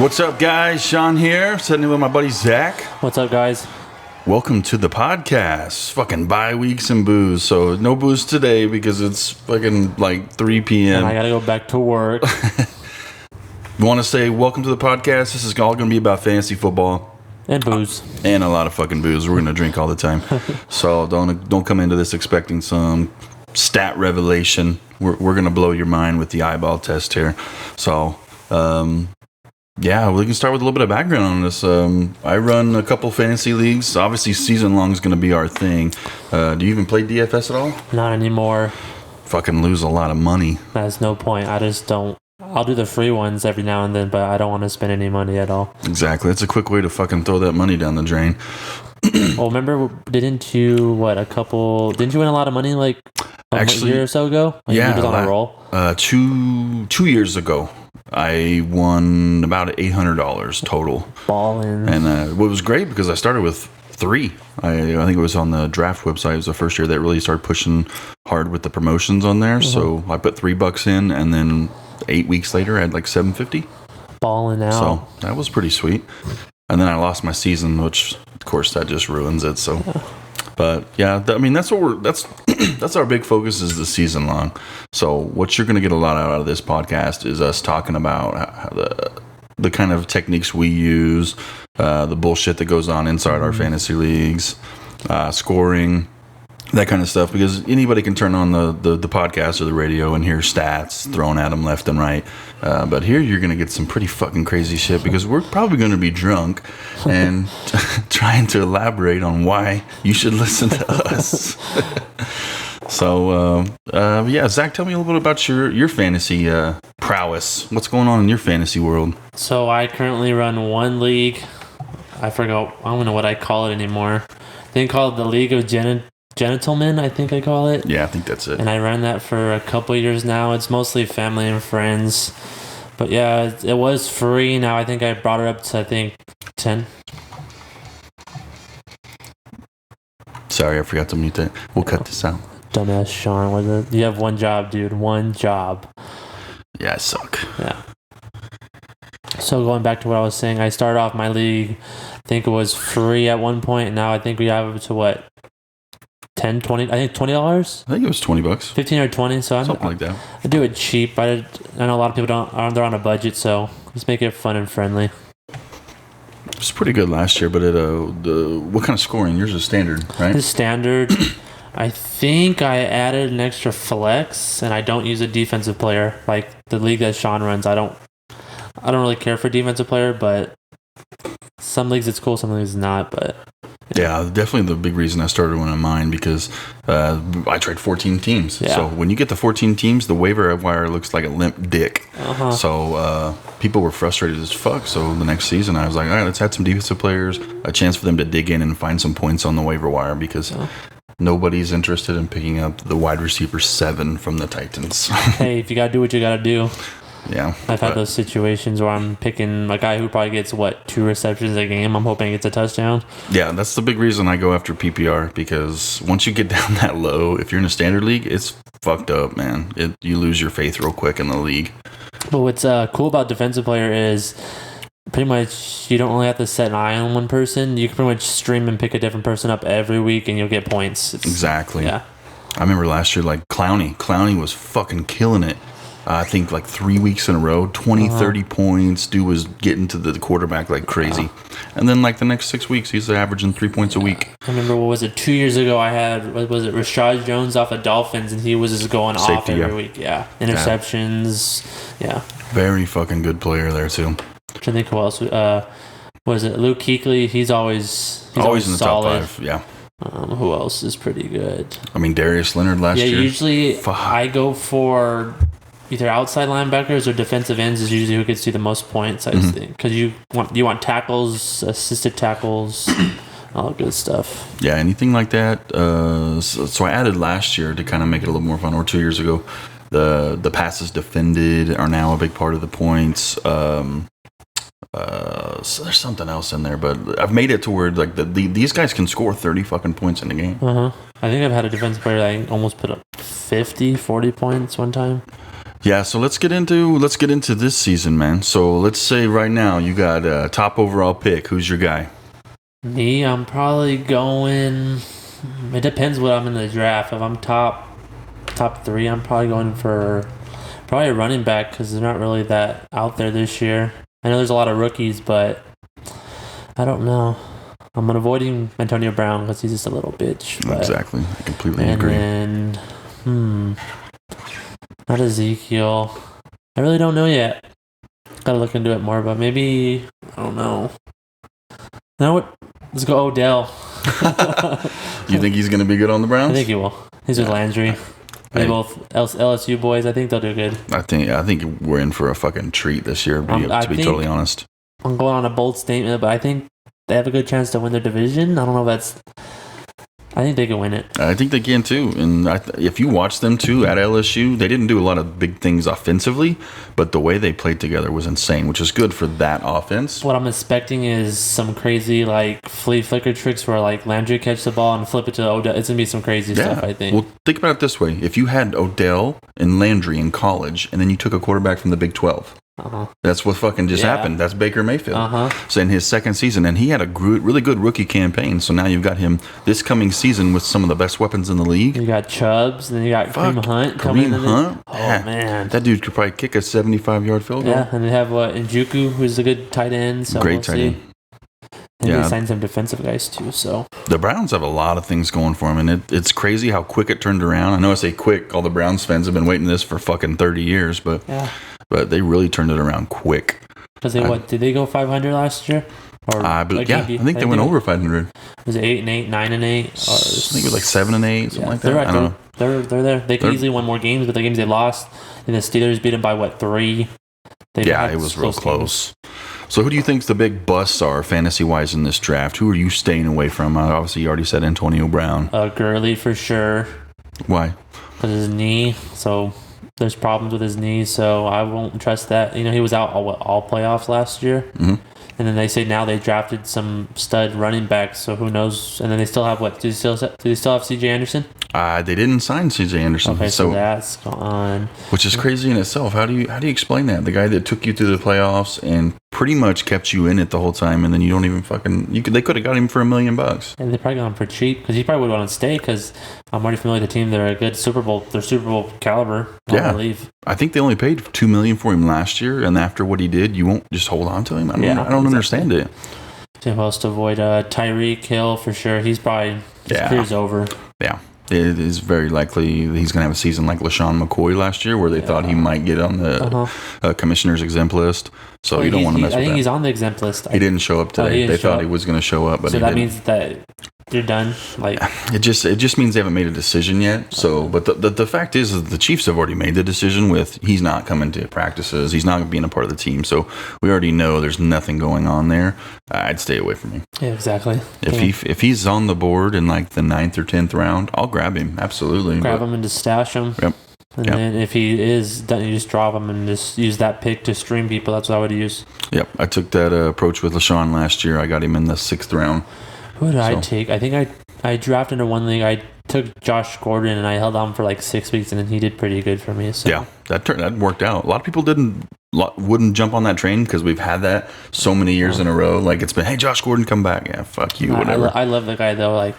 What's up, guys? Sean here, sitting with my buddy Zach. What's up, guys? Welcome to the podcast. Fucking bye weeks and booze. So no booze today because it's fucking like 3 p.m. And I gotta go back to work. We want to say welcome to the podcast. This is all going to be about fantasy football. And booze. And a lot of fucking booze. We're going to drink all the time. So don't come into this expecting some stat revelation. We're going to blow your mind with the eyeball test here. So, yeah, we can start with a little bit of background on this. I run a couple fantasy leagues. Obviously, season long is going to be our thing. Do you even play DFS at all? Not anymore. Fucking lose a lot of money. That's no point. I just don't. I'll do the free ones every now and then, but I don't want to spend any money at all. Exactly. It's a quick way to fucking throw that money down the drain. Well, remember, didn't you win a lot of money like a year or so ago? Like yeah. You was on a roll? 2 years ago. I won about $800 total. Ballin'. And what was great because I started with 3. I think it was on the draft website. It was the first year that really started pushing hard with the promotions on there. So I put $3 in, and then 8 weeks later I had like $750. Balling out. So that was pretty sweet. And then I lost my season, which of course that just ruins it. So, but yeah, I mean that's that's our big focus is the season long. So what you're going to get a lot out of this podcast is us talking about how the kind of techniques we use, the bullshit that goes on inside our fantasy leagues, scoring, that kind of stuff, because anybody can turn on the podcast or the radio and hear stats thrown at them left and right. But here you're going to get some pretty fucking crazy shit because we're probably going to be drunk and trying to elaborate on why you should listen to us. So, yeah, Zach, tell me a little bit about your fantasy prowess. What's going on in your fantasy world? So I currently run one league. I don't know what I call it anymore. I think called the League of Gentlemen, I think I call it. Yeah, I think that's it. And I run that for a couple years now. It's mostly family and friends. But yeah, it was free. Now I think I brought it up to, 10. Sorry, I forgot to mute that. We'll cut this out. Dumbass Sean. You have one job, dude. One job. Yeah, I suck. Yeah. So going back to what I was saying, I started off my league, I think it was free at one point. And now I think we have it to what? 10, 20, I think $20. I think it was $20. 15 or 20. So something like that. I do it cheap. I know a lot of people they're on a budget, so just make it fun and friendly. It was pretty good last year, but what kind of scoring? Yours is standard, right? It's standard. I think I added an extra flex, and I don't use a defensive player. Like the league that Sean runs, I don't really care for defensive player, but some leagues it's cool, some leagues it's not. But yeah, definitely the big reason I started one of mine because I tried 14 teams. Yeah. So when you get to 14 teams, the waiver wire looks like a limp dick. So people were frustrated as fuck. So the next season, I was like, all right, let's add some defensive players, a chance for them to dig in and find some points on the waiver wire because nobody's interested in picking up the wide receiver 7 from the Titans. Hey, if you got to do what you got to do. Yeah. I've had those situations where I'm picking a guy who probably gets, 2 receptions a game. I'm hoping he gets a touchdown. Yeah, that's the big reason I go after PPR because once you get down that low, if you're in a standard league, it's fucked up, man. You lose your faith real quick in the league. But what's cool about defensive player is pretty much you don't only have to set an eye on one person. You can pretty much stream and pick a different person up every week and you'll get points. Exactly. Yeah. I remember last year, like Clowney. Clowney was fucking killing it. I think like 3 weeks in a row, 20, 30 points. Dude was getting to the quarterback like crazy. And then like the next 6 weeks, he's averaging 3 points a week. I remember, 2 years ago, I had, Rashad Jones off of Dolphins, and he was just going off every week. Yeah. Interceptions. Yeah. Very fucking good player there too. I'm trying to think who else. Was it Luke Kuechly? He's always in the solid. top 5, yeah. Who else is pretty good? I mean, Darius Leonard last year. Yeah, usually I go for either outside linebackers or defensive ends is usually who gets you the most points, I think. Because you want tackles, assisted tackles, all good stuff. Yeah, anything like that. So I added last year to kind of make it a little more fun, or 2 years ago. The passes defended are now a big part of the points. So there's something else in there, but I've made it to where like these guys can score 30 fucking points in a game. I think I've had a defensive player that almost put up 40 points one time. Yeah, so let's get into this season, man. So let's say right now you got a top overall pick. Who's your guy? Me, I'm probably going. It depends what I'm in the draft. If I'm top three, I'm probably going for probably a running back because they're not really that out there this year. I know there's a lot of rookies, but I don't know. I'm avoiding Antonio Brown because he's just a little bitch. But, exactly, I completely agree. And then, not Ezekiel. I really don't know yet. Gotta look into it more, but maybe I don't know. You know what? Let's go Odell. You think he's going to be good on the Browns? I think he will. He's with Landry. They both LSU boys. I think they'll do good. I think we're in for a fucking treat this year. To be totally honest, I'm going on a bold statement, but I think they have a good chance to win their division. I don't know if that's. I think they can win it. I think they can too. And if you watch them too at LSU, they didn't do a lot of big things offensively, but the way they played together was insane, which is good for that offense. What I'm expecting is some crazy like flea flicker tricks where like Landry catch the ball and flip it to Odell. It's gonna be some crazy stuff. I think. Well, think about it this way: if you had Odell and Landry in college, and then you took a quarterback from the Big 12. That's what fucking just happened. That's Baker Mayfield. So in his second season, and he had a really good rookie campaign. So now you've got him this coming season with some of the best weapons in the league. You got Chubbs, and then you got Kareem Hunt coming in. Oh man, that dude could probably kick a 75-yard field goal. Yeah, and they have Njoku, who's a good tight end. So great tight end. And they signed some defensive guys too. So the Browns have a lot of things going for them, and it's crazy how quick it turned around. I know I say quick. All the Browns fans have been waiting this for fucking 30 years, but they really turned it around quick. Because did they go 500 last year? Or I think they went over 500. Was it 8-8, 9-8? I think it was like 7-8, something like that. Right. I don't know. They're there. They could easily win more games, but the games they lost, and the Steelers beat them by 3? It was real close. So who do you think's the big busts are fantasy-wise in this draft? Who are you staying away from? Obviously, you already said Antonio Brown. Gurley for sure. Why? Because his knee. So there's problems with his knee, so I won't trust that. You know, he was out all playoffs last year. Mm-hmm. And then they say now they drafted some stud running backs, so who knows? And then they still have what? Do they still have C.J. Anderson? They didn't sign C.J. Anderson. Okay, so that's gone. Which is crazy in itself. How do you explain that? The guy that took you through the playoffs and pretty much kept you in it the whole time, and then you don't even they could have got him for $1 million. And they probably got him for cheap because he probably would want to stay because I'm already familiar with the team. They're a good Super Bowl caliber. I believe. I think they only paid $2 million for him last year, and after what he did, you won't just hold on to him. I don't understand it. Supposed to avoid Tyreek Hill for sure. He's probably his career's over. Yeah. It is very likely he's going to have a season like LaShawn McCoy last year, where they thought he might get on the commissioner's exempt list. So you don't want to mess with that. I think he's on the exempt list. He didn't show up today. They thought he was going to show up, but so that means that you're done. Like it just means they haven't made a decision yet. So, but the fact is that the Chiefs have already made the decision with he's not coming to practices. He's not being a part of the team. So we already know there's nothing going on there. I'd stay away from him. Yeah, exactly. If he's on the board in like the 9th or 10th round, I'll grab him. Absolutely. Grab him and just stash him. Yep. And then if he is done, you just drop him and just use that pick to stream people. That's what I would use. Yep. I took that approach with LaShawn last year. I got him in the 6th round. Who did I take? I think I drafted into one league. I took Josh Gordon and I held on for like 6 weeks and then he did pretty good for me. So. Yeah, that worked out. A lot of people wouldn't jump on that train because we've had that so many years in a row. Like it's been, hey, Josh Gordon, come back. Yeah, fuck you, whatever. I love the guy though. Like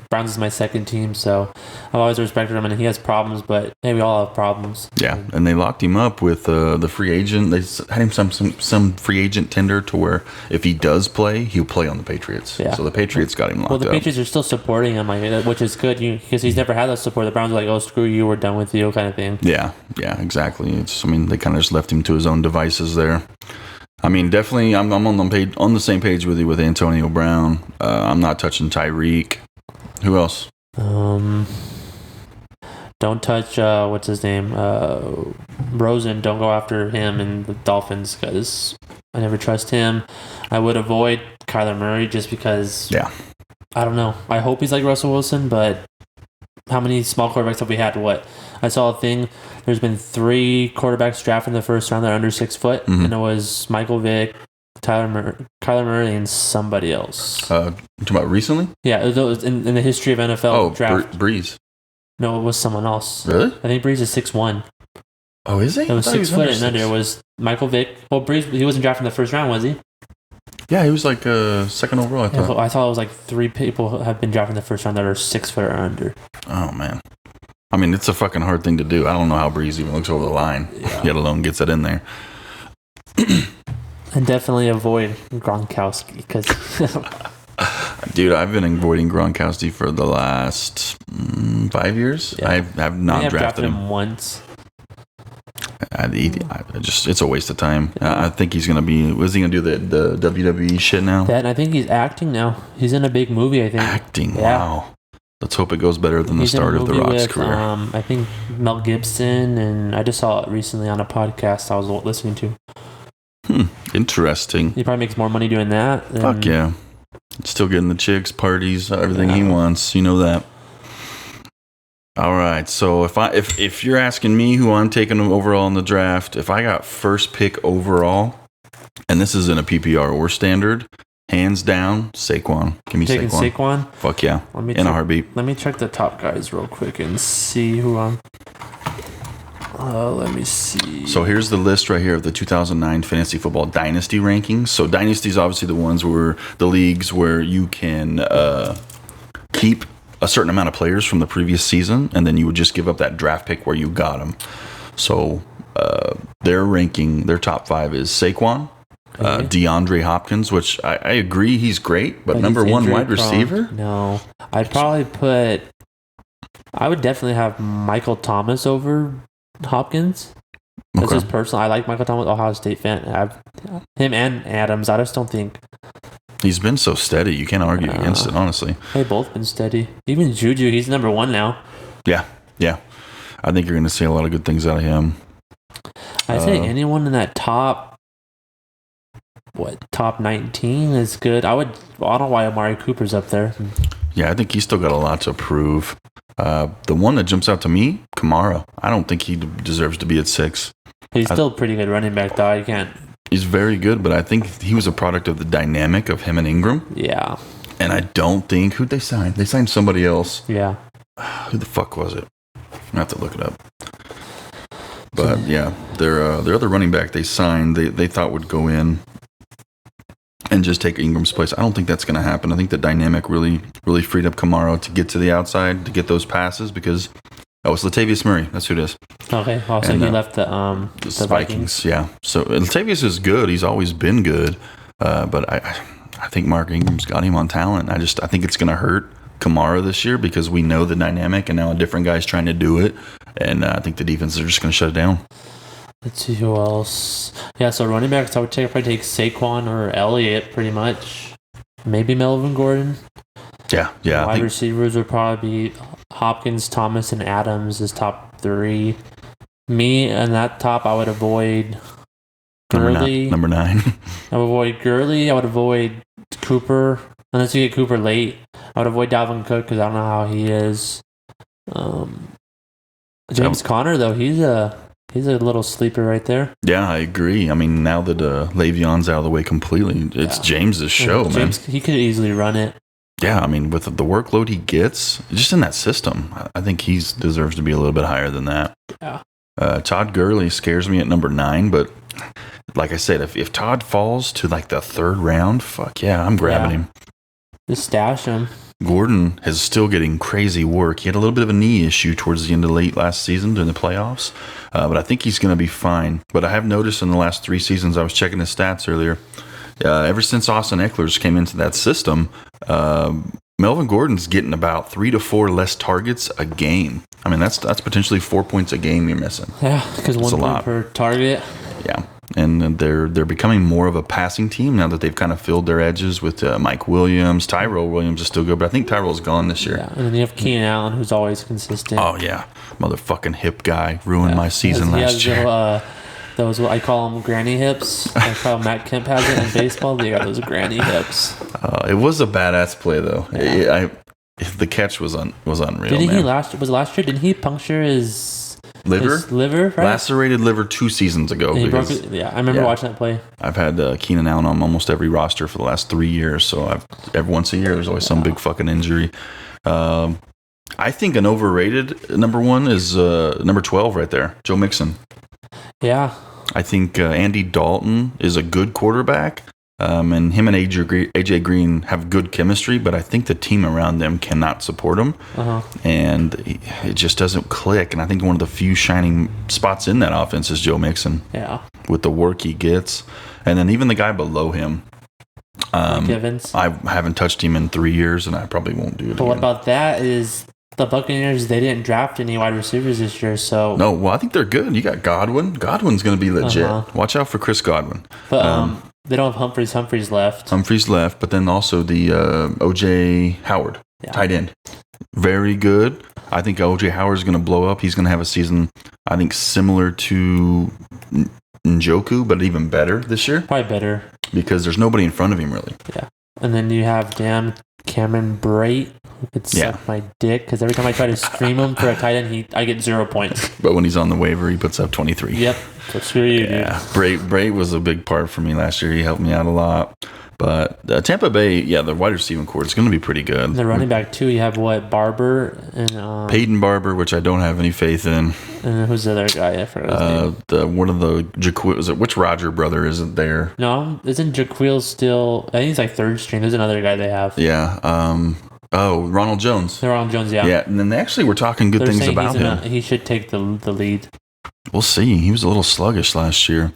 Browns is my second team, so I've always respected him, and he has problems, but hey, we all have problems. Yeah, and they locked him up with the free agent. They had him some free agent tender to where if he does play, he'll play on the Patriots. Yeah. So the Patriots got him locked up. Well, the Patriots are still supporting him, which is good because he's never had that support. The Browns are like, oh, screw you, we're done with you, kind of thing. Yeah, exactly. They kind of just left him to his own devices there. I mean, definitely, I'm on the same page with you with Antonio Brown. I'm not touching Tyreek. Who else? Don't touch what's his name? Rosen. Don't go after him and the Dolphins because I never trust him. I would avoid Kyler Murray just because. Yeah. I don't know. I hope he's like Russell Wilson, but how many small quarterbacks have we had? What? I saw a thing. There's been 3 quarterbacks drafted in the first round that are under 6 foot, and it was Michael Vick, Kyler Murray, and somebody else. You talking about recently? Yeah, it was in the history of NFL draft. Breeze. No, it was someone else. Really? I think Breeze is 6'1". Oh, is he? It was I thought he 6 foot and 6. under. It was Michael Vick. Well, Breeze, he wasn't drafted in the first round, was he? Yeah, he was like second overall, I Yeah, thought. I thought it was like 3 people have been drafted in the first round that are 6 foot or under. Oh, man. I mean, it's a fucking hard thing to do. I don't know how Breeze even looks over the line, let alone gets it in there. And definitely avoid Gronkowski because... Dude, I've been avoiding Gronkowski for the last 5 years. Yeah. I have not drafted him once. It's a waste of time. I think he's gonna be. Was he gonna do the WWE shit now? That, I think he's acting now. He's in a big movie, I think. Acting. Yeah. Wow. Let's hope it goes better than He's the start of The Rock's with, career. I think Mel Gibson, and I just saw it recently on a podcast I was listening to. Interesting. He probably makes more money doing that. Fuck yeah. Still getting the chicks, parties, everything he wants. You know that. All right. So if you're asking me who I'm taking overall in the draft, if I got first pick overall, and this is in a PPR or standard, hands down, Saquon. Give me taking Saquon. Saquon? Fuck yeah. In a heartbeat. Let me check the top guys real quick and see who I'm... let me see. So here's the list right here of the 2009 Fantasy Football Dynasty rankings. So Dynasty is obviously the ones where the leagues where you can keep a certain amount of players from the previous season, and then you would just give up that draft pick where you got them. So their ranking, their top 5 is Saquon, DeAndre Hopkins, which I agree he's great, but number 1 wide receiver? No. I would definitely have Michael Thomas over Hopkins. That's just personal. I like Michael Thomas, Ohio State fan. I have him and Adams. I just don't think he's been so steady. You can't argue against it, honestly. They've both been steady. Even Juju, he's number 1 now. Yeah. I think you're going to see a lot of good things out of him. I think anyone in that top 19 is good. I don't know why Amari Cooper's up there. Yeah, I think he's still got a lot to prove. The one that jumps out to me, Kamara. I don't think he deserves to be at 6. He's still a pretty good running back, though. You can't. He's very good, but I think he was a product of the dynamic of him and Ingram. Yeah. And I don't think... Who'd they sign? They signed somebody else. Yeah. Who the fuck was it? I have to look it up. But yeah, their other running back they signed, they thought would go in and just take Ingram's place. I don't think that's going to happen. I think the dynamic really freed up Kamara to get to the outside, to get those passes, because... Oh, it's Latavius Murray. That's who it is. Okay. Also, he left the Vikings. Yeah. So Latavius is good. He's always been good. But I think Mark Ingram's got him on talent. I think it's going to hurt Kamara this year because we know the dynamic, and now a different guy's trying to do it. And I think the defense are just going to shut it down. Let's see who else. Yeah, so running backs, I would probably take Saquon or Elliott, pretty much. Maybe Melvin Gordon. Yeah. Wide receivers would probably be Hopkins, Thomas, and Adams is top 3. Me and that top, I would avoid Gurley. Number 9. I would avoid Gurley. I would avoid Cooper. Unless you get Cooper late. I would avoid Dalvin Cook because I don't know how he is. James Conner, though, he's a little sleeper right there. Yeah, I agree. I mean, now that Le'Veon's out of the way completely, it's James's show, man. He could easily run it. Yeah, I mean, with the workload he gets, just in that system, I think he deserves to be a little bit higher than that. Yeah. Todd Gurley scares me at number 9, but like I said, if Todd falls to like the 3rd round, fuck yeah, I'm grabbing him. Just stash him. Gordon is still getting crazy work. He had a little bit of a knee issue towards the end of late last season during the playoffs, but I think he's going to be fine. But I have noticed in the last 3 seasons, I was checking his stats earlier, ever since Austin Eckler's came into that system, Melvin Gordon's getting about 3 to 4 less targets a game. I mean, that's potentially 4 points a game you're missing. Yeah, because 1 point per target. Yeah, and they're becoming more of a passing team now that they've kind of filled their edges with Mike Williams. Tyrell Williams is still good, but I think Tyrell's gone this year. Yeah, and then you have Keenan Allen, who's always consistent. Oh, yeah. Motherfucking hip guy. Ruined my season last year. Those, I call them granny hips. Like how Matt Kemp has it in baseball. They got those granny hips. It was a badass play, though. Yeah. The catch was unreal. Didn't man. he last year? Didn't he puncture his liver? Right? Lacerated liver 2 seasons ago. He broke it. Yeah, I remember watching that play. I've had Keenan Allen on almost every roster for the last 3 years. So every once a year, there's always some big fucking injury. I think an overrated number 1 is number 12 right there, Joe Mixon. Yeah. I think Andy Dalton is a good quarterback, and him and AJ Green have good chemistry, but I think the team around them cannot support him, and it just doesn't click. And I think one of the few shining spots in that offense is Joe Mixon. Yeah. With the work he gets, and then even the guy below him. Evans. I haven't touched him in 3 years, and I probably won't do it. But what about that is the Buccaneers, they didn't draft any wide receivers this year, so... No, well, I think they're good. You got Godwin. Godwin's going to be legit. Watch out for Chris Godwin. But they don't have Humphreys. Humphreys left, but then also the O.J. Howard, tight end. Very good. I think O.J. Howard's going to blow up. He's going to have a season, I think, similar to Njoku, but even better this year. Probably better. Because there's nobody in front of him, really. Yeah. And then you have Cameron Brate, who could suck my dick, because every time I try to stream him for a tight end, I get 0 points. But when he's on the waiver, he puts up 23. Yep. So screw you, dude. Brate was a big part for me last year. He helped me out a lot. But Tampa Bay, the wide receiving core is going to be pretty good. The running back, too, you have Barber and... Peyton Barber, which I don't have any faith in. And who's the other guy? I forgot his name. One of the... which Roger brother isn't there? No, isn't Jaquil still... I think he's like third string. There's another guy they have. Yeah. Ronald Jones. Ronald Jones, yeah. Yeah, and then they actually were talking good things about him. He should take the lead. We'll see. He was a little sluggish last year.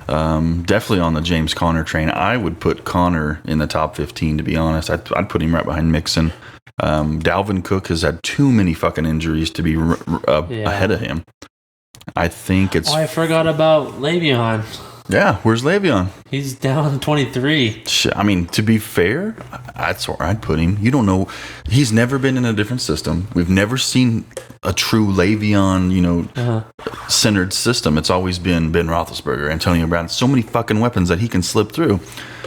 Definitely on the James Conner train. I would put Conner in the top 15, to be honest. I'd put him right behind Mixon. Dalvin Cook has had too many fucking injuries to be ahead of him. I think it's... Oh, I forgot about Le'Veon. Yeah, where's Le'Veon? He's down 23. I mean, to be fair, that's where I'd put him. You don't know. He's never been in a different system. We've never seen a true Le'Veon, centered system. It's always been Ben Roethlisberger, Antonio Brown. So many fucking weapons that he can slip through.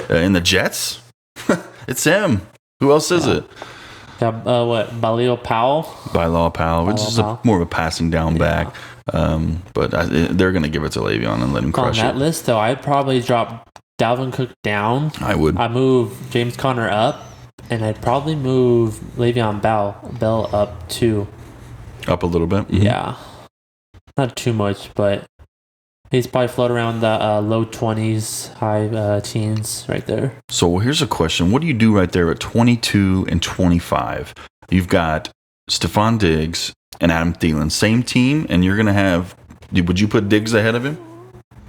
In the Jets, it's him. Who else is it? Baleo Powell? Which is more of a passing down back. But they're going to give it to Le'Veon and let him crush it. On that list, though, I'd probably drop Dalvin Cook down. I would. I'd move James Conner up, and I'd probably move Le'Veon Bell up too. Up a little bit? Mm-hmm. Yeah. Not too much, but he's probably float around the low 20s, high teens right there. So here's a question. What do you do right there at 22 and 25? You've got Stephon Diggs and Adam Thielen. Same team, and you're going to have... Would you put Diggs ahead of him?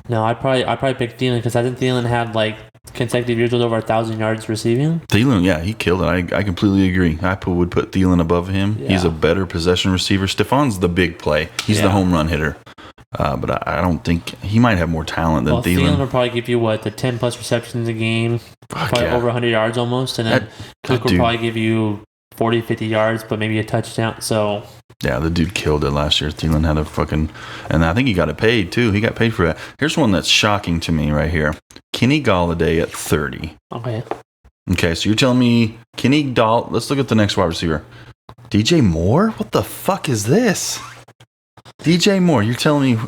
No, I'd probably pick Thielen, because hasn't Thielen had like consecutive years with over 1,000 yards receiving? Thielen, he killed it. I completely agree. I would put Thielen above him. Yeah. He's a better possession receiver. Stephon's the big play. He's the home run hitter. But I don't think... He might have more talent than Thielen. Thielen will probably give you, the 10-plus receptions a game, probably over 100 yards almost, and then Cook will probably give you 40, 50 yards, but maybe a touchdown, so... Yeah, the dude killed it last year. Thielen had a fucking... And I think he got it paid, too. He got paid for that. Here's one that's shocking to me right here. Kenny Galladay at 30. Okay, so you're telling me let's look at the next wide receiver. DJ Moore? What the fuck is this? DJ Moore, you're telling me...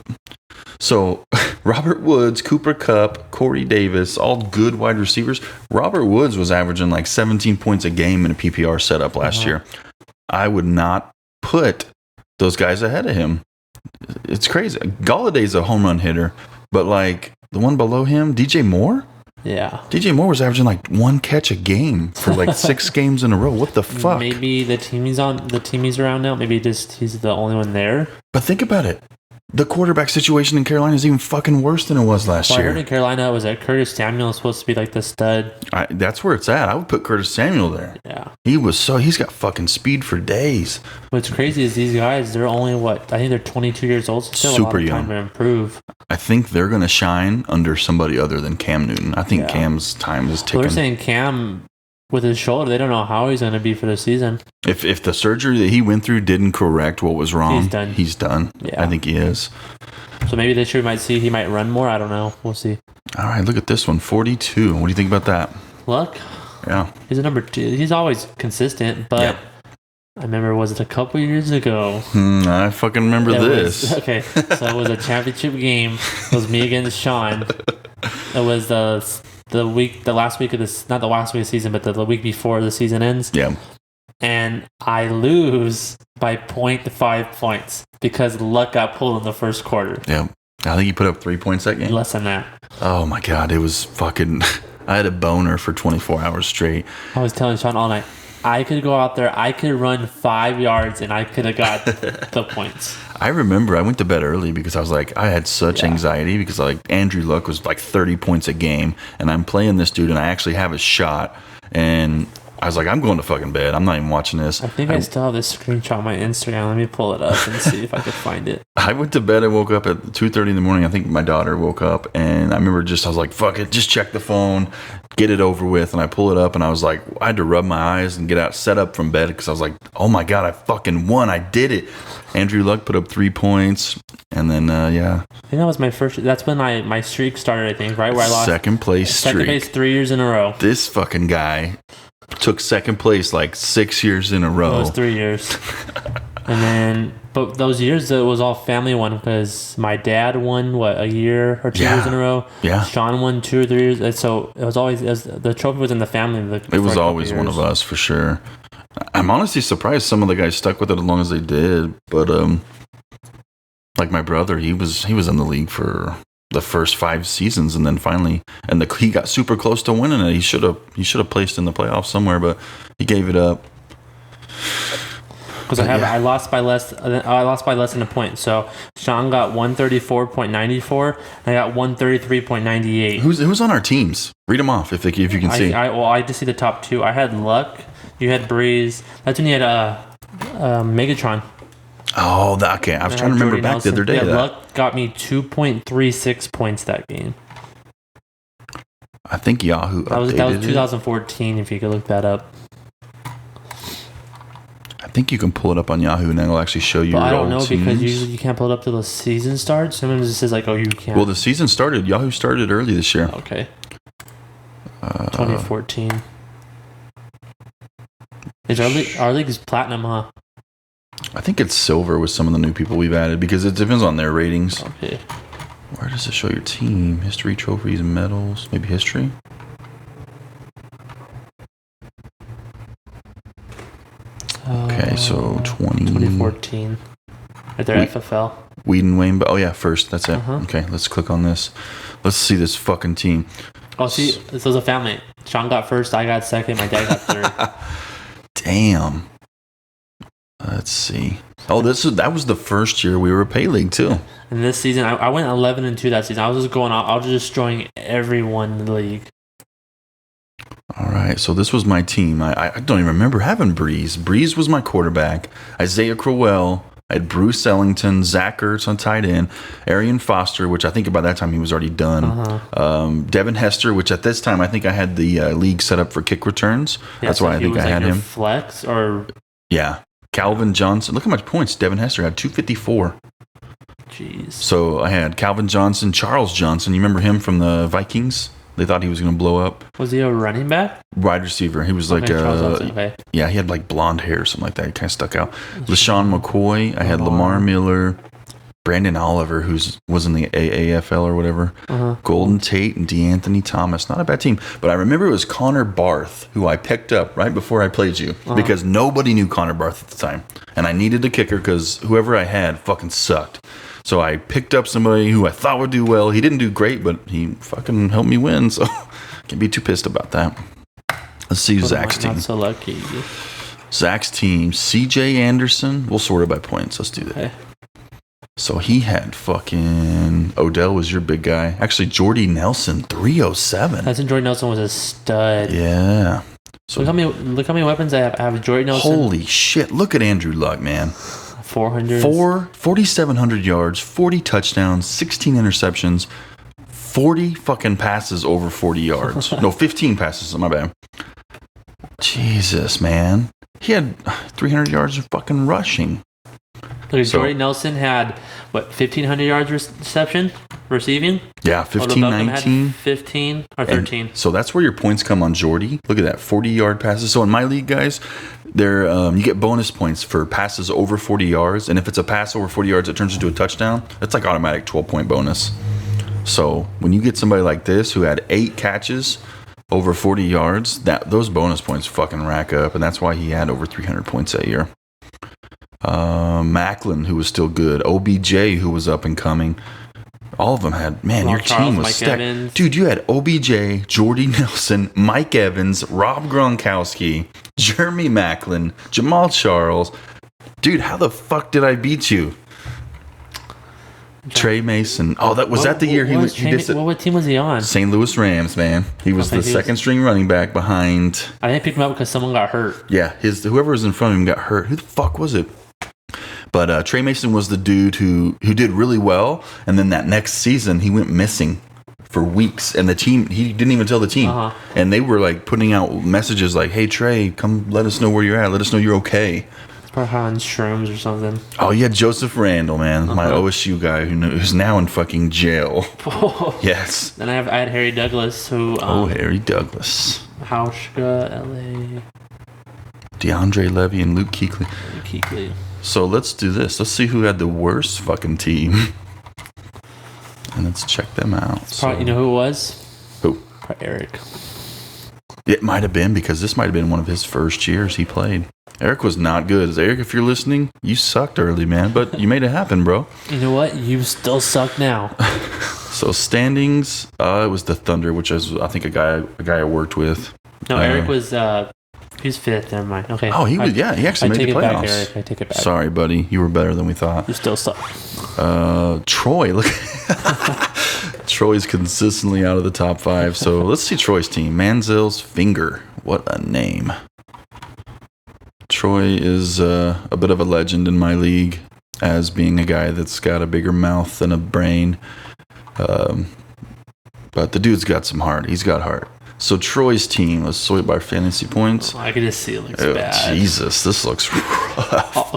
So, Robert Woods, Cooper Kupp, Corey Davis, all good wide receivers. Robert Woods was averaging like 17 points a game in a PPR setup last year. I would not put those guys ahead of him. It's crazy. Galladay's a home run hitter, but like the one below him, DJ Moore? Yeah. DJ Moore was averaging like one catch a game for like 6 games in a row. What the fuck? Maybe the team he's around now, maybe just he's the only one there. But think about it. The quarterback situation in Carolina is even fucking worse than it was last year. I heard in Carolina was that Curtis Samuel is supposed to be like the stud. That's where it's at. I would put Curtis Samuel there. Yeah. He's got fucking speed for days. What's crazy is these guys, they're only I think they're 22 years old. Still super a lot of young. time to improve. I think they're going to shine under somebody other than Cam Newton. I think Cam's time is ticking. Well, they're saying Cam, with his shoulder, they don't know how he's going to be for the season. If the surgery that he went through didn't correct what was wrong, he's done. Yeah. I think he is. So maybe this year we might see he might run more. I don't know. We'll see. All right, look at this one, 42. What do you think about that? Luck. Yeah. He's a number 2. He's always consistent, but I remember, was it a couple years ago? I fucking remember this. So it was a championship game. It was me against Sean. It was the last week of this, not the last week of the season, but the week before the season ends. Yeah. And I lose by 0.5 points because Luck got pulled in the first quarter. Yeah. I think he put up 3 points that game. Less than that. Oh my God, it was fucking. I had a boner for 24 hours straight. I was telling Sean all night, I could go out there, I could run 5 yards, and I could have got the points. I remember I went to bed early because I was like, I had such anxiety because like Andrew Luck was like 30 points a game, and I'm playing this dude, and I actually have a shot, and I was like, I'm going to fucking bed. I'm not even watching this. I think I still have this screenshot on my Instagram. Let me pull it up and see if I could find it. I went to bed. I woke up at 2:30 in the morning. I think my daughter woke up, and I remember I was like, fuck it, just check the phone, get it over with. And I pull it up, and I was like, I had to rub my eyes and get out, set up from bed because I was like, oh my God, I fucking won. I did it. Andrew Luck put up 3 points, and then, I think that was my first. That's when my streak started, I think, right? Where I lost. Second place streak. Second place 3 years in a row. This fucking guy took second place like 6 years in a row. It was 3 years. And then, but those years, it was all family one because my dad won, a year or 2 years in a row? Yeah. Sean won 2 or 3 years. And so it was always, the trophy was in the family. It was always one of us for sure. I'm honestly surprised some of the guys stuck with it as long as they did. But, like my brother, he was in the league for the first 5 seasons, and then finally, he got super close to winning it. He should have placed in the playoffs somewhere, but he gave it up. Because I lost by less than a point. So Sean got 134.94, and I got 133.98. Who's on our teams? Read them off if you can see. I just see the top 2. I had Luck. You had Breeze. That's when you had Megatron. Oh, okay. I was trying to remember back the other day. Luck got me 2.36 points that game. I think Yahoo updated that was 2014. If you could look that up. I think you can pull it up on Yahoo and it'll actually show you your old teams. I don't know because usually you can't pull it up till the season starts. Sometimes it says like, oh, you can't. Well, the season started. Yahoo started early this year. Okay. 2014. Our league is platinum, huh? I think it's silver with some of the new people we've added because it depends on their ratings. Okay. Where does it show your team? History, trophies, medals. Maybe history? Okay, so 2014. Right there, FFL. Weed and Wayne. Oh, yeah, first. That's it. Okay, let's click on this. Let's see this fucking team. Oh, see, this was a family. Sean got first, I got second, my dad got third. Damn. Let's see. Oh, that was the first year we were a pay league too. And this season, I went 11-2 that season. I was just going out. I was just destroying everyone in the league. All right, so this was my team. I don't even remember having Breeze. Breeze was my quarterback. Isaiah Crowell. I had Bruce Ellington, Zach Ertz on tight end, Arian Foster, which I think by that time he was already done. Devin Hester, which at this time I think I had the league set up for kick returns. Yeah, that's why I think I had him. Flex or yeah, Calvin Johnson. Look how much points Devin Hester had. 254. Jeez. So I had Calvin Johnson, Charles Johnson. You remember him from the Vikings? They thought he was going to blow up. Was he a running back? Wide receiver. He was yeah, he had like blonde hair or something like that. He kind of stuck out. LaShawn McCoy. I had Lamar Miller. Brandon Oliver, who was in the AAFL or whatever. Golden Tate and DeAnthony Thomas. Not a bad team. But I remember it was Connor Barth, who I picked up right before I played you. Because nobody knew Connor Barth at the time. And I needed a kicker because whoever I had fucking sucked. So I picked up somebody who I thought would do well. He didn't do great, but he fucking helped me win. So can't be too pissed about that. Let's see Zach's team. Not so lucky. Zach's team. CJ Anderson. We'll sort it by points. Let's do that. Okay. So he had fucking Odell was your big guy. Actually, Jordy Nelson, 307. That's when Jordy Nelson was a stud. Yeah. So look how many weapons I have. I have Jordy Nelson. Holy shit. Look at Andrew Luck, man. 4,700 yards, 40 touchdowns, 16 interceptions, 40 fucking passes over 40 yards. No, 15 passes. My bad. Jesus, man. He had 300 yards of fucking rushing. Look, Jordy Nelson had, 1,500 yards receiving? Yeah, 15, 19. 15 or 13. And so that's where your points come on Jordy. Look at that, 40-yard passes. So in my league, guys, you get bonus points for passes over 40 yards. And if it's a pass over 40 yards, it turns into a touchdown. That's like automatic 12-point bonus. So when you get somebody like this who had 8 catches over 40 yards, those bonus points fucking rack up. And that's why he had over 300 points that year. Macklin, who was still good. OBJ, who was up and coming. All of them had, man, Long your Charles, team was Mike stacked. Evans. Dude, you had OBJ, Jordy Nelson, Mike Evans, Rob Gronkowski, Jeremy Maclin, Jamal Charles. Dude, how the fuck did I beat you? Trey Mason. Oh, that the year he did it. What team was he on? St. Louis Rams, man. He was the second string running back behind. I didn't pick him up because someone got hurt. Yeah, whoever was in front of him got hurt. Who the fuck was it? But Trey Mason was the dude who did really well, and then that next season he went missing for weeks, and the team, he didn't even tell the team, and they were like putting out messages like, "Hey Trey, come let us know where you're at. Let us know you're okay." Probably on shrooms or something. Oh yeah, Joseph Randall, man, my OSU guy who's now in fucking jail. Yes. Then I had Harry Douglas, who Harry Douglas, Hauschka, LA, DeAndre Levy, and Luke Kuechly. So let's do this. Let's see who had the worst fucking team. And let's check them out. You know who it was? Who? Probably Eric. It might have been, because this might have been one of his first years he played. Eric was not good. Eric, if you're listening, you sucked early, man, but you made it happen, bro. You know what? You still suck now. So standings, it was the Thunder, which is, I think, a guy I worked with. No, Eric was... He's fifth. Never mind. Okay. Oh, he was. He actually made the playoffs. Back, Eric. I take it back. Sorry, buddy. You were better than we thought. You still suck. Troy. Look. Troy's consistently out of the top 5. So let's see Troy's team. Manziel's finger. What a name. Troy is a bit of a legend in my league as being a guy that's got a bigger mouth than a brain. But the dude's got some heart. He's got heart. So Troy's team, let's sort by fantasy points. I can just see it looks bad. Jesus, this looks rough.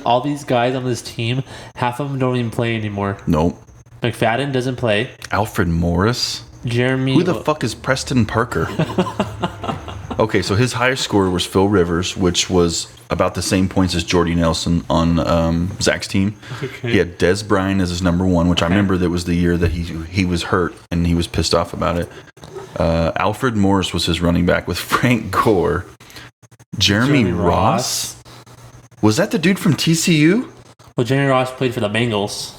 All these guys on this team, half of them don't even play anymore. Nope. McFadden doesn't play. Alfred Morris. Jeremy. Who the fuck is Preston Parker? Okay, so his highest scorer was Phil Rivers, which was about the same points as Jordy Nelson on Zach's team. Okay. He had Des Bryant as his number 1, which I remember that was the year that he was hurt and he was pissed off about it. Alfred Morris was his running back with Frank Gore. Jeremy Ross? Was that the dude from TCU? Well, Jeremy Ross played for the Bengals.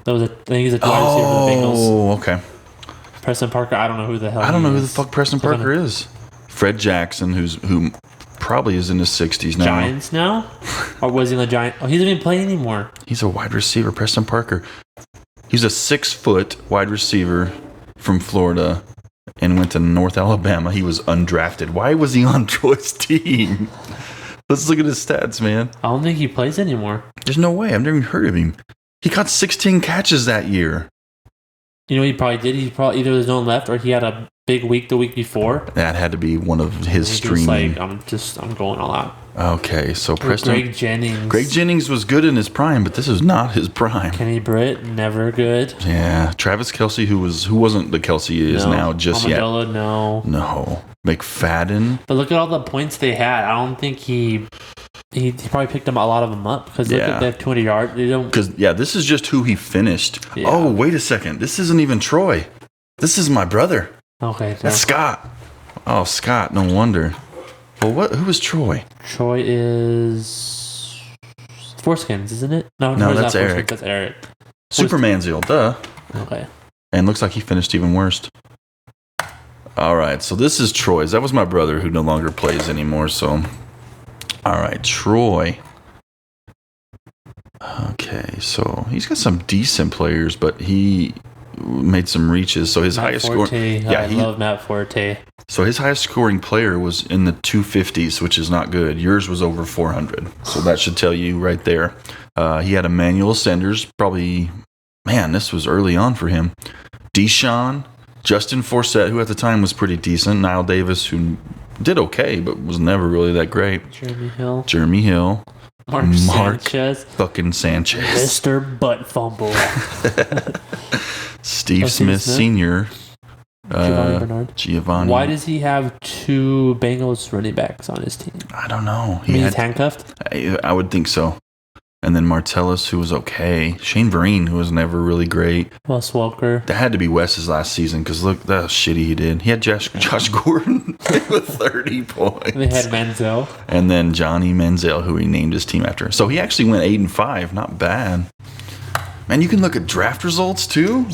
I think he's a wide receiver for the Bengals. Oh, okay. Preston Parker, I don't know who the hell I don't know who the fuck Preston Parker is. Fred Jackson, who probably is in his 60s now. Giants now? Or was he in the Giants? Oh, he doesn't even play anymore. He's a wide receiver, Preston Parker. He's a 6-foot wide receiver from Florida and went to North Alabama. He was undrafted. Why was he on Troy's team? Let's look at his stats, man. I don't think he plays anymore. There's no way. I've never even heard of him. He caught 16 catches that year. You know what he probably did? He probably either there's no one left or he had a big week the week before. That had to be one of his streaming. Like, I'm going all out. Okay, so Preston. Greg Jennings. Greg Jennings was good in his prime, but this is not his prime. Kenny Britt, never good. Yeah, Travis Kelce, who wasn't the Kelce he is now just Amendola, yet. No. McFadden. But look at all the points they had. I don't think he probably picked them a lot of them up because look at they have 200 yards. They don't. Because this is just who he finished. Yeah. Oh, wait a second. This isn't even Troy. This is my brother. Okay, that's Scott. Oh, Scott. No wonder. Well, who is Troy? Troy is Foreskins, isn't it? No, that's Eric. That's Eric. Supermanziel, duh. Okay. And looks like he finished even worse. All right, so this is Troy's. That was my brother who no longer plays anymore. So, all right, Troy. Okay, so he's got some decent players, but he made some reaches. So his highest score. I love Matt Forte. So his highest scoring player was in the 250s, which is not good. Yours was over 400. So that should tell you right there. He had Emmanuel Sanders, probably, man, this was early on for him. Deshaun, Justin Forsett, who at the time was pretty decent. Niall Davis, who did okay, but was never really that great. Jeremy Hill. Mark Sanchez. Fucking Sanchez. Mr. Butt Fumble. Steve Smith Sr. Giovanni Bernard. Giovanni. Why does he have 2 Bengals running backs on his team? I don't know. He's handcuffed? I would think so. And then Martellus, who was okay. Shane Vereen, who was never really great. Wes Welker. That had to be Wes's last season because look, that shitty he did. He had Josh Gordon with 30 points. They had Manziel. And then Johnny Manziel, who he named his team after. So he actually went 8-5. Not bad. Man, you can look at draft results too.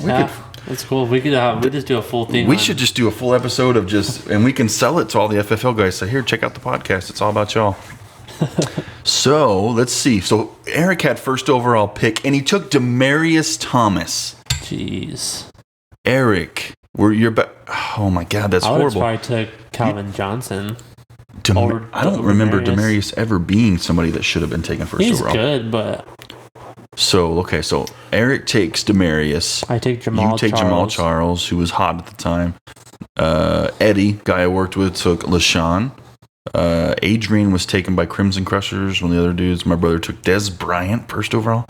That's cool. We just do a full thing. We should just do a full episode of and we can sell it to all the FFL guys. So here, check out the podcast. It's all about y'all. So let's see. So Eric had first overall pick, and he took Demaryius Thomas. Jeez. Eric, oh my God, that's horrible. I would probably took Calvin Johnson. I don't remember Demaryius ever being somebody that should have been taken first overall. He's good, but... So Eric takes Demaryius. I take Jamal Charles. You take Jamal Charles, who was hot at the time. Eddie, guy I worked with, took LaShawn. Adrian was taken by Crimson Crushers. One of the other dudes. My brother took Des Bryant, first overall.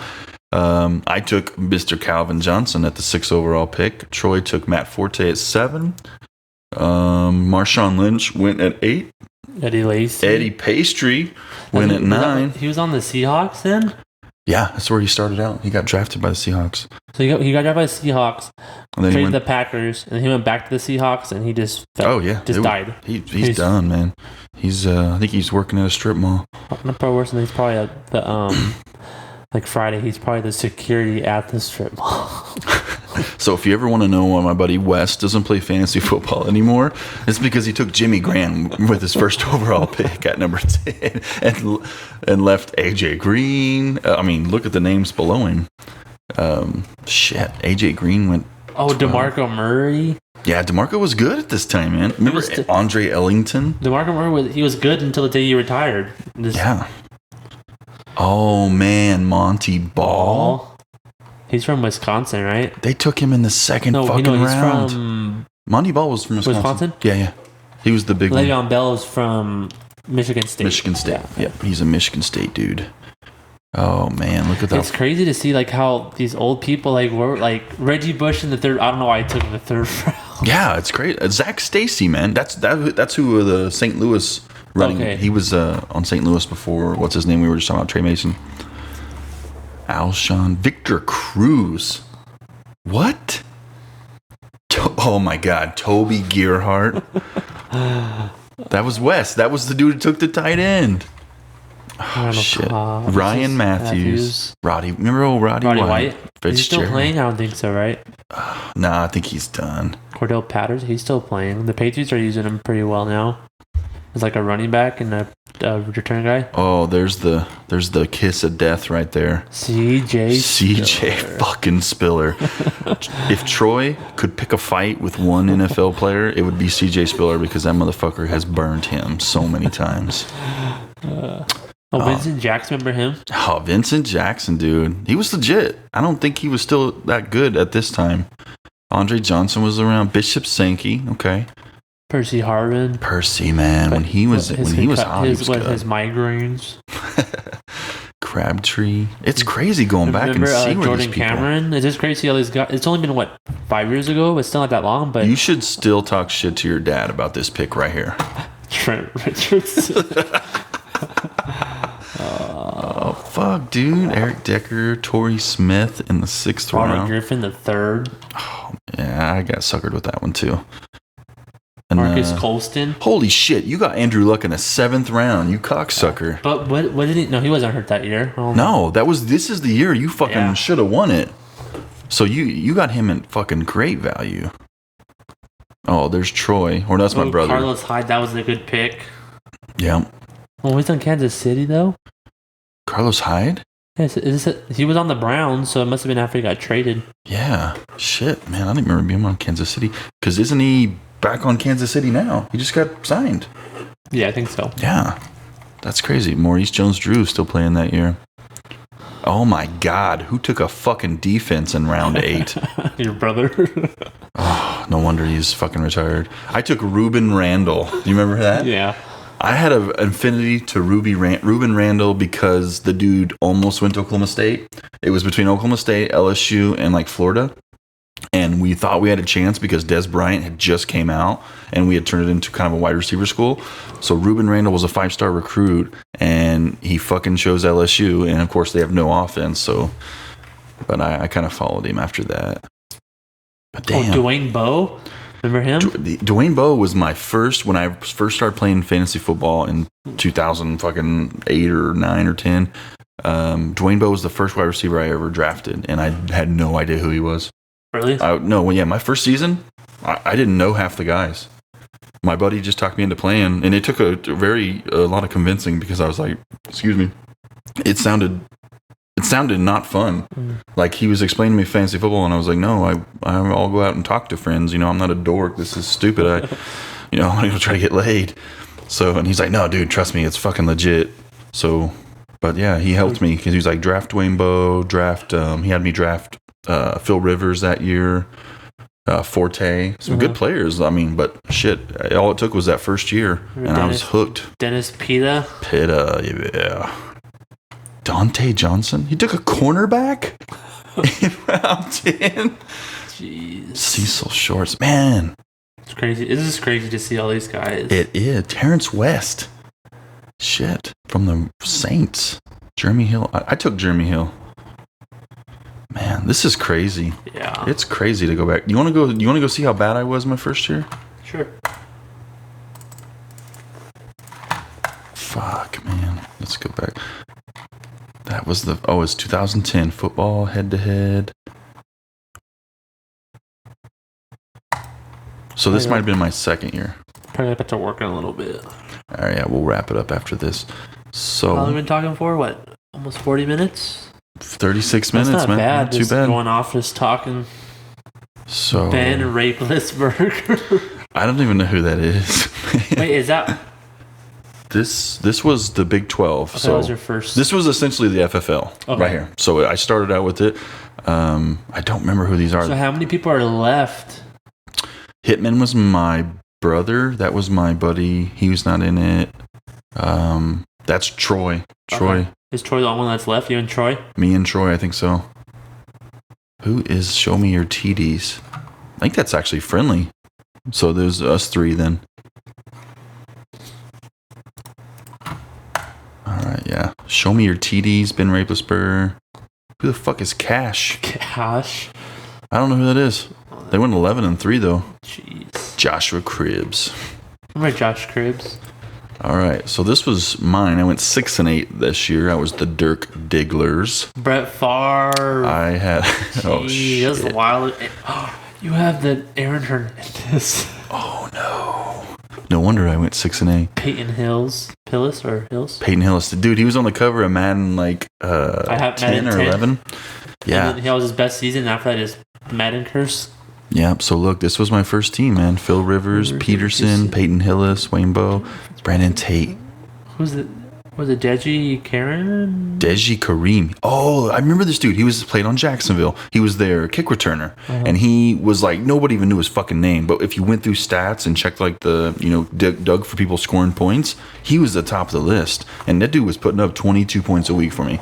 I took Mr. Calvin Johnson at the 6th overall pick. Troy took Matt Forte at 7. Marshawn Lynch went at 8. Eddie Lacy. Eddie Pastry went at 9. He was on the Seahawks then? Yeah, that's where he started out. He got drafted by the Seahawks. So he got drafted by the Seahawks, and then traded the Packers, and then he went back to the Seahawks, and he just died. He's done, man. He's I think he's working at a strip mall. Not probably worse than he's probably at the like Friday. He's probably the security at the strip mall. So if you ever want to know why my buddy Wes doesn't play fantasy football anymore, it's because he took Jimmy Graham with his first overall pick at number 10 and left AJ Green. Look at the names below him. AJ Green went. DeMarco Murray. Yeah, DeMarco was good at this time, man. Remember Andre Ellington? DeMarco Murray was good until the day he retired. Yeah. Oh man, Monty Ball. He's from Wisconsin, right? They took him in the second round. From Monty Ball was from Wisconsin. Yeah. He was the big one. Le'Veon Bell is from Michigan State. Yeah, he's a Michigan State dude. Oh man, look at that! It's crazy to see like how these old people were like Reggie Bush in the third. I don't know why I took him in the 3rd round. Yeah, it's great. Zach Stacy, man. That's who the St. Louis running. Okay. He was on St. Louis before. What's his name? We were just talking about Trey Mason. Alshon Victor Cruz. What? Oh my God, Toby Gearhart. That was Wes. That was the dude who took the tight end. Oh shit! Ryan Matthews. Roddy. Remember old Roddy White? He's still playing? I don't think so, right? Nah, I think he's done. Cordell Patterson. He's still playing. The Patriots are using him pretty well now. It's like a running back and a return guy. Oh, there's the kiss of death right there. CJ fucking Spiller. If Troy could pick a fight with one NFL player, it would be CJ Spiller because that motherfucker has burned him so many times. Vincent Jackson, remember him? Oh, Vincent Jackson, dude. He was legit. I don't think he was still that good at this time. Andre Johnson was around. Bishop Sankey, okay. Percy Harvin. Percy, man. When he was hot, he was good. His migraines. Crabtree. It's crazy going back and see where Jordan these people. Cameron. It's just crazy how these guys. It's only been 5 years ago. It's still not that long. But you should still talk shit to your dad about this pick right here. Trent Richardson. Oh fuck, dude! Eric Decker, Torrey Smith in the 6th round. Robert Griffin the 3rd. Oh yeah, I got suckered with that one too. And, Marcus Colston. Holy shit! You got Andrew Luck in the 7th round. You cocksucker. But what did he? No, he wasn't hurt that year. No, this is the year you fucking should have won it. So you got him in fucking great value. Oh, there's Troy. Or that's my brother. Carlos Hyde. That was a good pick. Yeah. Well, he's on Kansas City though. Carlos Hyde? Yes, he was on the Browns, so it must have been after he got traded. Yeah. Shit, man. I didn't remember him on Kansas City. Because isn't he back on Kansas City now? He just got signed. Yeah, I think so. Yeah. That's crazy. Maurice Jones-Drew still playing that year. Oh my God. Who took a fucking defense in round 8? Your brother. Oh, no wonder he's fucking retired. I took Ruben Randall. Do you remember that? Yeah. I had an affinity to Ruben Randall because the dude almost went to Oklahoma State. It was between Oklahoma State, LSU, and Florida. And we thought we had a chance because Des Bryant had just came out and we had turned it into kind of a wide receiver school. So Ruben Randall was a 5-star recruit and he fucking chose LSU. And of course they have no offense. So, but I kind of followed him after that. But damn. Dwayne Bowe? Remember him? Dwayne Bowe was my first when I first started playing fantasy football in 2008 or 9 or 10. Dwayne Bowe was the first wide receiver I ever drafted, and I had no idea who he was. Really? My first season, I didn't know half the guys. My buddy just talked me into playing, and it took a lot of convincing because I was like, excuse me, it sounded not fun. Like he was explaining to me fantasy football, and I was like, no, I'll go out and talk to friends. I'm not a dork. This is stupid. I'm going to try to get laid. So, and he's like, no, dude, trust me, it's fucking legit. So, but yeah, he helped me because he was like, draft Dwayne Bowe, he had me draft Phil Rivers that year. Forte, some good players. I mean, but shit, all it took was that first year, and I was hooked. Dennis Pitta, yeah. Dante Johnson. He took a cornerback in round 10. Jeez. Cecil Shorts, man. It's crazy. This is crazy to see all these guys. It is. Terrence West. Shit, from the Saints. Jeremy Hill. I took Jeremy Hill. Man, this is crazy. Yeah. It's crazy to go back. You want to go see how bad I was my first year? Sure. Fuck, man. Let's go back. That was it's 2010 football head-to-head. So this might have been my second year. Probably got to work in a little bit. All right, yeah, we'll wrap it up after this. So how long have we been talking for? What? Almost 40 minutes? 36 minutes, That's not man. bad. Not too Just bad. Going off, just talking. So Ben Raplesberger. I don't even know who that is. Wait, is that? This was the Big 12. So that was your first. This was essentially the FFL right here. So I started out with it. I don't remember who these are. So how many people are left? Hitman was my brother. That was my buddy. He was not in it. That's Troy. Troy. Is Troy the only one that's left? You and Troy? Me and Troy, I think so. Who is Show Me Your TDs? I think that's actually Friendly. So there's us three then. Alright, yeah. Show Me Your TDs, Ben Raplesberger. Who the fuck is Cash? Cash? I don't know who that is. They went 11-3 though. Jeez. Joshua Cribbs. Remember Josh Cribbs? All right, so this was mine. I went 6-8 this year. I was the Dirk Digglers. Brett Favre. I had. Oh shit! That's a wild. You have the Aaron Hernandez. Oh no! No wonder I went 6-8. Peyton Hillis. Peyton Hillis, dude. He was on the cover of Madden like 10 or 11. Yeah, and that was his best season. After that, his Madden curse. Yeah. So look, this was my first team, man. Phil Rivers, Peterson, Peyton Hillis, Wayne Bowe, Brandon Tate. Who's it? Was it Deji Kareem? Oh, I remember this dude. He was played on Jacksonville. He was their kick returner, and he was like nobody even knew his fucking name. But if you went through stats and checked like the dug for people scoring points, he was the top of the list. And that dude was putting up 22 points a week for me.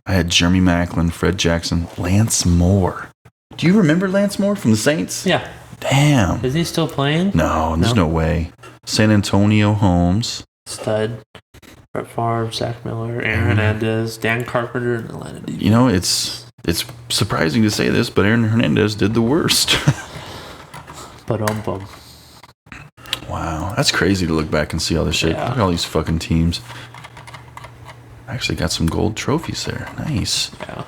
I had Jeremy Maclin, Fred Jackson, Lance Moore. Do you remember Lance Moore from the Saints? Yeah. Damn. Is he still playing? No, there's no way. San Antonio Holmes. Stud. Brett Favre, Zach Miller, Aaron Hernandez, Dan Carpenter, and Atlanta DB. You know, it's surprising to say this, but Aaron Hernandez did the worst. Bum. Wow. That's crazy to look back and see all this shit. Yeah. Look at all these fucking teams. I actually got some gold trophies there. Nice. Yeah.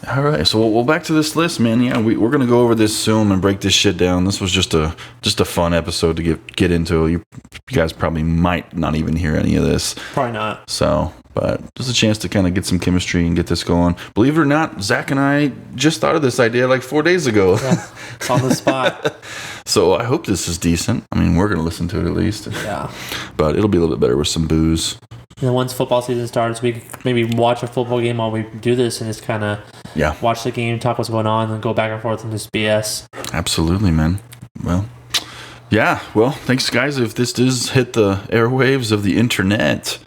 All right, so we'll back to this list, man. Yeah, we're gonna go over this soon and break this shit down. This was just a fun episode to get into. You guys probably might not even hear any of this. Probably not. So, but just a chance to kind of get some chemistry and get this going. Believe it or not, Zach and I just thought of this idea like 4 days ago. Yeah, it's on the spot. So I hope this is decent. I mean, we're gonna listen to it at least. Yeah. But it'll be a little bit better with some booze. And then once football season starts, we maybe watch a football game while we do this and just kind of watch the game, talk what's going on, and go back and forth and just BS. Absolutely, man. Well, yeah. Well, thanks, guys. If this does hit the airwaves of the internet,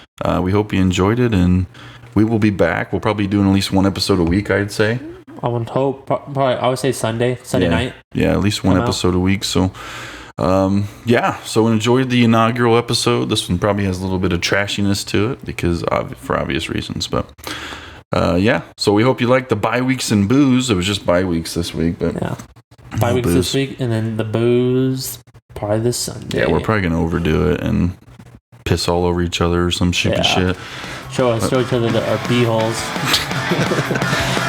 we hope you enjoyed it, and we will be back. We'll probably be doing at least one episode a week, I'd say. I would hope. Probably, I would say Sunday night. Yeah, at least one episode a week. So, so enjoyed the inaugural episode. This one probably has a little bit of trashiness to it because for obvious reasons. But so we hope you liked the bye weeks and booze. It was just bye weeks this week, but Bye weeks booze. this week, and then the booze probably this Sunday. Yeah, we're probably gonna overdo it and piss all over each other or some stupid shit. Show each other our pee holes.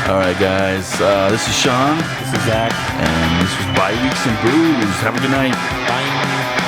All right, guys. This is Sean. This is Zach. And this was Bye Weeks and Booze. Have a good night. Bye.